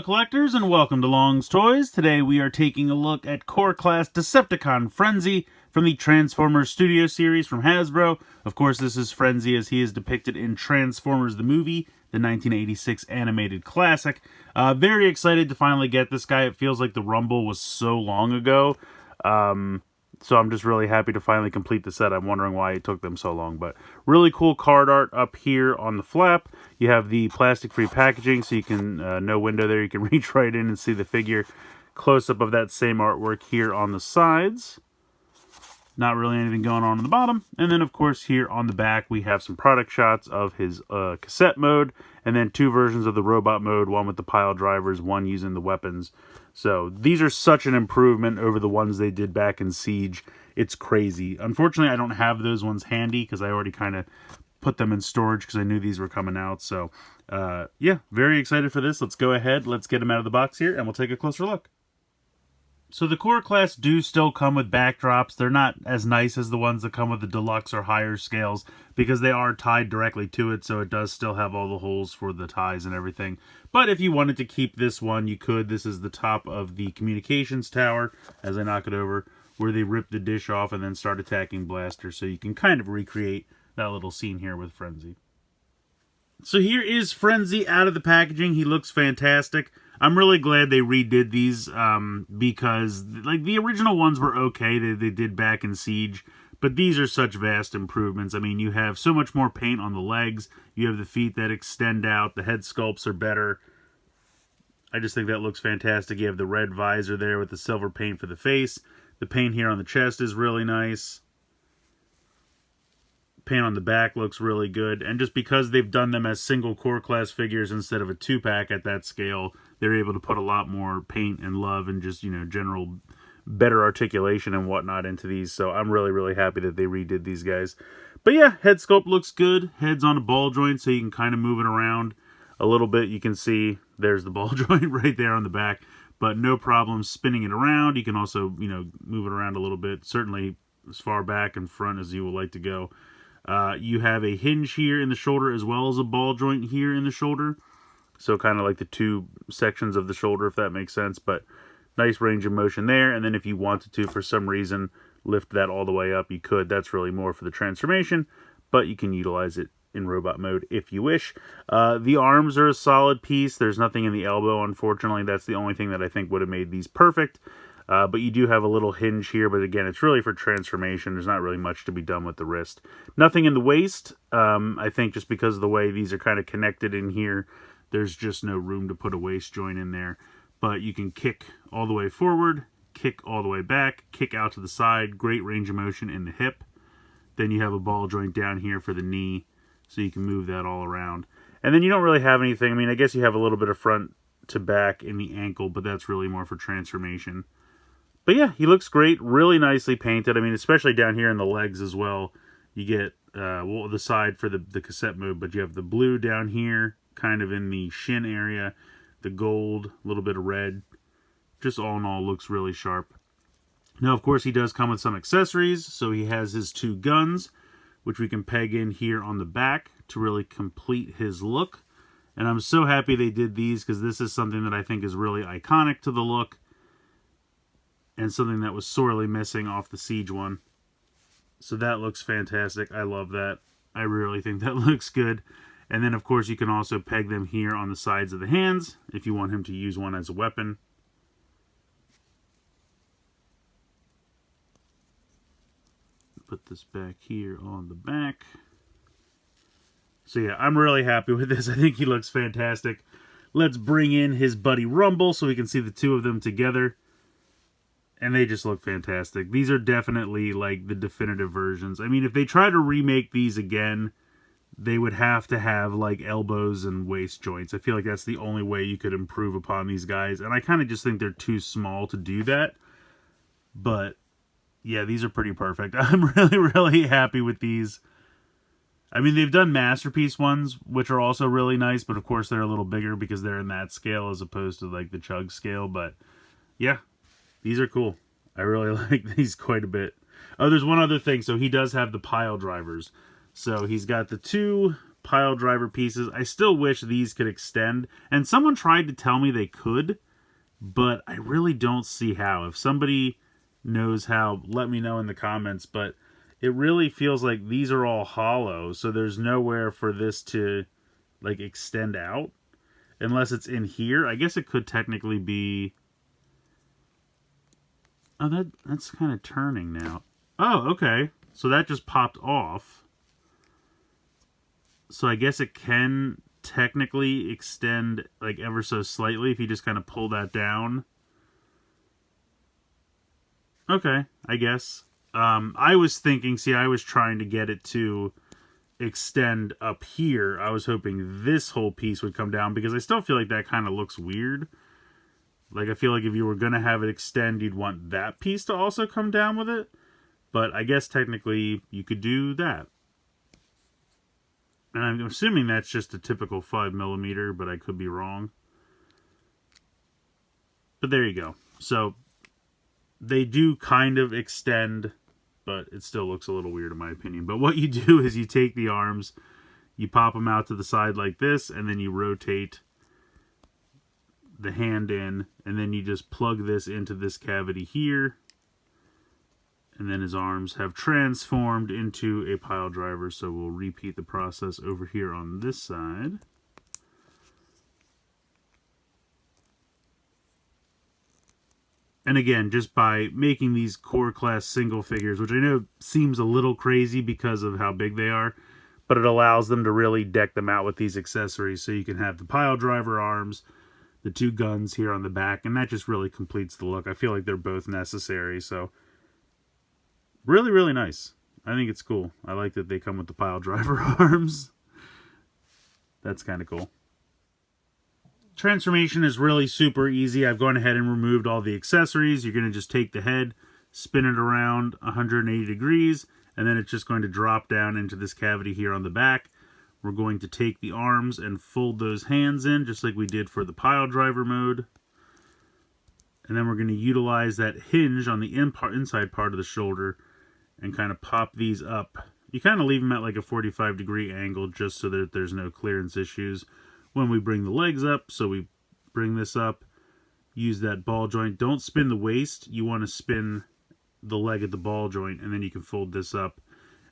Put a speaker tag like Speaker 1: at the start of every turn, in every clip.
Speaker 1: collectors, and welcome to Long's Toys. Today we are taking a look at Core Class Decepticon Frenzy from the Transformers Studio Series from Hasbro. Of course, this is Frenzy as he is depicted in Transformers the movie, the 1986 animated classic. Very excited to finally get this guy. It feels like the Rumble was so long ago. So I'm just really happy to finally complete the set. I'm wondering why it took them so long, but really cool card art up here on the flap. You have the plastic-free packaging, so you can, no window there, you can reach right in and see the figure. Close-up of that same artwork here on the sides. Not really anything going on the bottom. And then, of course, here on the back, we have some product shots of his cassette mode, and then two versions of the robot mode, one with the pile drivers, one using the weapons. So these are such an improvement over the ones they did back in Siege. It's crazy. Unfortunately, I don't have those ones handy because I already kind of put them in storage because I knew these were coming out. So, yeah, very excited for this. Let's go ahead. Let's get them out of the box here, and we'll take a closer look. So the Core Class do still come with backdrops. They're not as nice as the ones that come with the deluxe or higher scales because they are tied directly to it, so it does still have all the holes for the ties and everything. But if you wanted to keep this one, you could. This is the top of the communications tower, as I knock it over, where they rip the dish off and then start attacking Blaster, so you can kind of recreate that little scene here with Frenzy. So here is Frenzy out of the packaging. He looks fantastic. I'm really glad they redid these because like the original ones were okay. They did back in Siege, but these are such vast improvements. I mean, you have so much more paint on the legs. You have the feet that extend out. The head sculpts are better. I just think that looks fantastic. You have the red visor there with the silver paint for the face. The paint here on the chest is really nice. Paint on the back looks really good, and just because they've done them as single Core Class figures instead of a 2-pack at that scale, they're able to put a lot more paint and love and just, you know, general better articulation and whatnot into these. So I'm really, really happy that they redid these guys. But yeah, head sculpt looks good. Head's on a ball joint, so you can kind of move it around a little bit. You can see there's the ball joint right there on the back, but no problem spinning it around. You can also, you know, move it around a little bit, certainly as far back and front as you would like to go. You have a hinge here in the shoulder as well as a ball joint here in the shoulder. So kind of like the two sections of the shoulder, if that makes sense. But nice range of motion there. And then if you wanted to, for some reason, lift that all the way up, you could. That's really more for the transformation. But you can utilize it in robot mode if you wish. The arms are a solid piece. There's nothing in the elbow, unfortunately. That's the only thing that I think would have made these perfect. But you do have a little hinge here, but again, it's really for transformation. There's not really much to be done with the wrist. Nothing in the waist. I think just because of the way these are kind of connected in here, there's just no room to put a waist joint in there. But you can kick all the way forward, kick all the way back, kick out to the side. Great range of motion in the hip. Then you have a ball joint down here for the knee, so you can move that all around. And then you don't really have anything. I mean, I guess you have a little bit of front to back in the ankle, but that's really more for transformation. But yeah, he looks great, really nicely painted. I mean, especially down here in the legs as well. You get, well, the side for the cassette mode, but you have the blue down here, kind of in the shin area, the gold, a little bit of red. Just all in all, looks really sharp. Now, of course, he does come with some accessories. So he has his two guns, which we can peg in here on the back to really complete his look. And I'm so happy they did these because this is something that I think is really iconic to the look. And something that was sorely missing off the Siege one. So that looks fantastic. I love that. I really think that looks good. And then, of course, you can also peg them here on the sides of the hands if you want him to use one as a weapon. Put this back here on the back. So yeah, I'm really happy with this. I think he looks fantastic. Let's bring in his buddy Rumble so we can see the two of them together. And they just look fantastic. These are definitely like the definitive versions. I mean, if they try to remake these again, they would have to have like elbows and waist joints. I feel like that's the only way you could improve upon these guys. And I kind of just think they're too small to do that. But yeah, these are pretty perfect. I'm really, really happy with these. I mean, they've done Masterpiece ones, which are also really nice. But of course, they're a little bigger because they're in that scale as opposed to like the Chug scale. But yeah. These are cool. I really like these quite a bit. Oh, there's one other thing. So he does have the pile drivers. So he's got the two pile driver pieces. I still wish these could extend, and someone tried to tell me they could, but I really don't see how. If somebody knows how, let me know in the comments, but it really feels like these are all hollow, so there's nowhere for this to like extend out unless it's in here. I guess it could technically be... Oh, that's kind of turning now. Oh, okay. So that just popped off. So I guess it can technically extend like ever so slightly if you just kind of pull that down. Okay, I guess. I was thinking, see, I was trying to get it to extend up here. I was hoping this whole piece would come down because I still feel like that kind of looks weird. Like, I feel like if you were going to have it extend, you'd want that piece to also come down with it. But I guess technically you could do that. And I'm assuming that's just a typical 5mm, but I could be wrong. But there you go. So they do kind of extend, but it still looks a little weird in my opinion. But what you do is you take the arms, you pop them out to the side like this, and then you rotate the hand in, and then you just plug this into this cavity here, and then his arms have transformed into a pile driver. So we'll repeat the process over here on this side. And again, just by making these core class single figures, which I know seems a little crazy because of how big they are, but it allows them to really deck them out with these accessories. So you can have the pile driver arms, the two guns here on the back, and that just really completes the look. I feel like they're both necessary, so really, really nice. I think it's cool. I like that they come with the pile driver arms. That's kind of cool. Transformation is really super easy. I've gone ahead and removed all the accessories. You're going to just take the head, spin it around 180 degrees, and then it's just going to drop down into this cavity here on the back. We're going to take the arms and fold those hands in, just like we did for the pile driver mode. And then we're going to utilize that hinge on the inside part of the shoulder and kind of pop these up. You kind of leave them at like a 45-degree angle just so that there's no clearance issues when we bring the legs up. So we bring this up, use that ball joint. Don't spin the waist. You want to spin the leg at the ball joint, and then you can fold this up.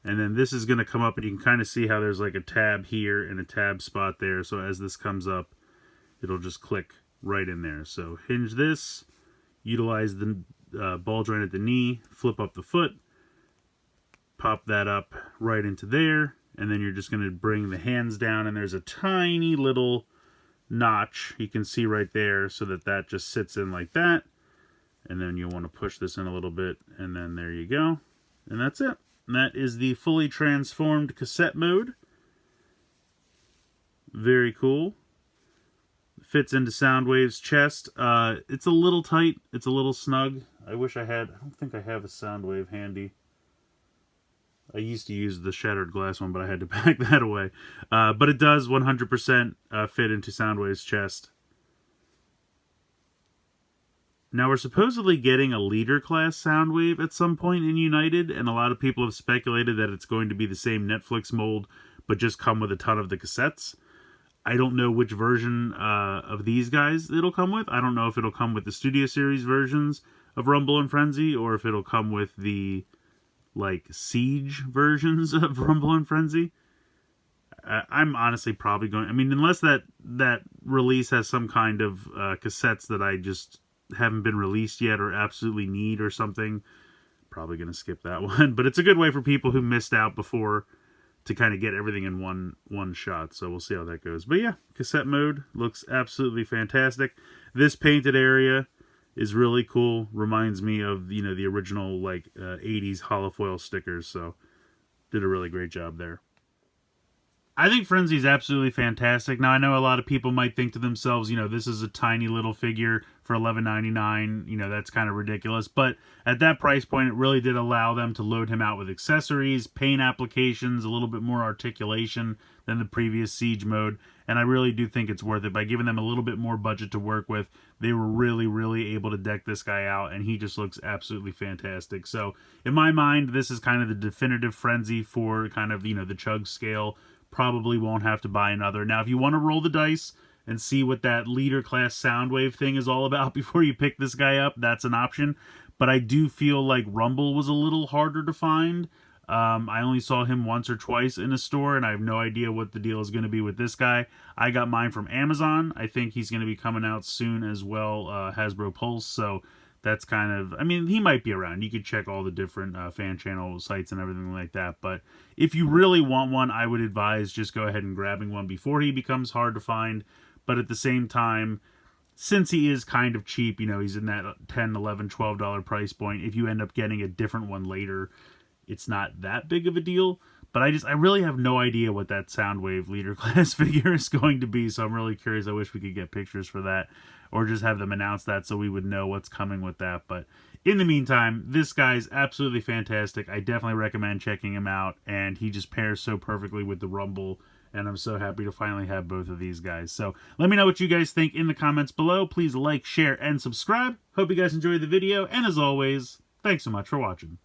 Speaker 1: And then this is going to come up, and you can kind of see how there's like a tab here and a tab spot there. So as this comes up, it'll just click right in there. So hinge this, utilize the ball joint at the knee, flip up the foot, pop that up right into there, and then you're just going to bring the hands down, and there's a tiny little notch you can see right there, so that that just sits in like that. And then you'll want to push this in a little bit, and then there you go. And that's it. And that is the fully transformed cassette mode. Very cool. Fits into Soundwave's chest. It's a little tight. It's a little snug. I wish I had... I don't think I have a Soundwave handy. I used to use the shattered glass one, but I had to pack that away. But it does 100% fit into Soundwave's chest. Now, we're supposedly getting a leader class Soundwave at some point in United, and a lot of people have speculated that it's going to be the same Netflix mold, but just come with a ton of the cassettes. I don't know which version of these guys it'll come with. I don't know if it'll come with the Studio Series versions of Rumble and Frenzy, or if it'll come with the, like, Siege versions of Rumble and Frenzy. I'm honestly probably going... I mean, unless that release has some kind of cassettes that I just haven't been released yet or absolutely need or something, probably going to skip that one. But it's a good way for people who missed out before to kind of get everything in one shot. So we'll see how that goes. But yeah, cassette mode looks absolutely fantastic. This painted area is really cool. Reminds me of, you know, the original like 80s holofoil stickers. So did a really great job there. I think Frenzy is absolutely fantastic. Now, I know a lot of people might think to themselves, you know, this is a tiny little figure for $11.99. You know, that's kind of ridiculous. But at that price point, it really did allow them to load him out with accessories, paint applications, a little bit more articulation than the previous Siege mode. And I really do think it's worth it. By giving them a little bit more budget to work with, they were really, really able to deck this guy out. And he just looks absolutely fantastic. So, in my mind, this is kind of the definitive Frenzy for kind of, you know, the Chug scale. probably won't have to buy another. Now, if you want to roll the dice and see what that leader class Soundwave thing is all about before you pick this guy up, that's an option. But I do feel like Rumble was a little harder to find. I only saw him once or twice in a store, and I have no idea what the deal is going to be with this guy. I got mine from Amazon. I think he's going to be coming out soon as well, Hasbro Pulse, so that's kind of, I mean, he might be around. You could check all the different fan channel sites and everything like that, but if you really want one, I would advise just go ahead and grabbing one before he becomes hard to find. But at the same time, since he is kind of cheap, you know, he's in that $10, $11, $12 price point, if you end up getting a different one later, it's not that big of a deal. But I really have no idea what that Soundwave leader class figure is going to be, so I'm really curious. I wish we could get pictures for that, or just have them announce that so we would know what's coming with that. But in the meantime, this guy's absolutely fantastic. I definitely recommend checking him out, and he just pairs so perfectly with the Rumble, and I'm so happy to finally have both of these guys. So let me know what you guys think in the comments below. Please like, share, and subscribe. Hope you guys enjoyed the video, and as always, thanks so much for watching.